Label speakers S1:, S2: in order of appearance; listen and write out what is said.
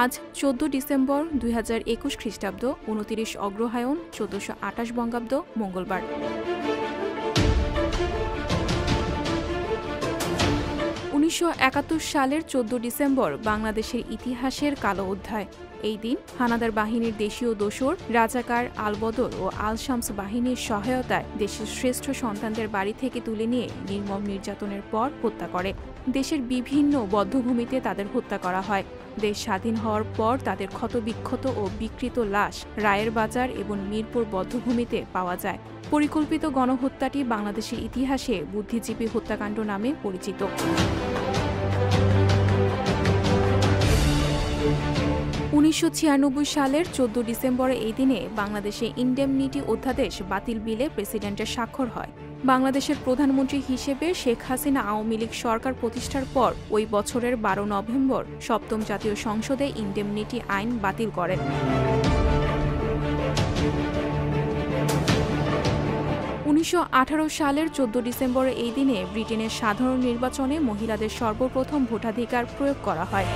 S1: আজ ১৪ ডিসেম্বর ২০২১ খ্রিস্টাব্দ ২৯ অগ্রহায়ণ ১৪২৮ বঙ্গাব্দ মঙ্গলবার। ১৯৭১ সালের ১৪ ডিসেম্বর বাংলাদেশের ইতিহাসের কালো অধ্যায়। এই দিন হানাদার বাহিনীর দেশীয় দোসর রাজাকার আল-বদর ও আল-শামস বাহিনীর সহায়তায় দেশের শ্রেষ্ঠ সন্তানদের বাড়ি থেকে তুলে নিয়ে নির্মম নির্যাতনের পর হত্যা করে। দেশের বিভিন্ন বধ্যভূমিতে তাদের হত্যা করা হয়। দেশ স্বাধীন হওয়ার পর তাদের ক্ষতবিক্ষত ও বিকৃত লাশ রায়ের বাজার এবং মিরপুর বধ্যভূমিতে পাওয়া যায়। পরিকল্পিত গণহত্যাটি বাংলাদেশের ইতিহাসে বুদ্ধিজীবী হত্যাকাণ্ড নামে পরিচিত। ১৯৯৬ সালের ১৪ ডিসেম্বরে এই দিনে বাংলাদেশে ইনডেমনিটি অধ্যাদেশ বাতিল বিলে প্রেসিডেন্টের স্বাক্ষর হয়। বাংলাদেশের প্রধানমন্ত্রী হিসেবে শেখ হাসিনা আওয়ামী লীগ সরকার প্রতিষ্ঠার পর ওই বছরের ১২ নভেম্বর সপ্তম জাতীয় সংসদে ইনডেমনিটি আইন বাতিল করেন। ১৯১৮ সালের ১৪ ডিসেম্বরে এই দিনে ব্রিটেনের সাধারণ নির্বাচনে মহিলাদের সর্বপ্রথম ভোটাধিকার প্রয়োগ করা হয়।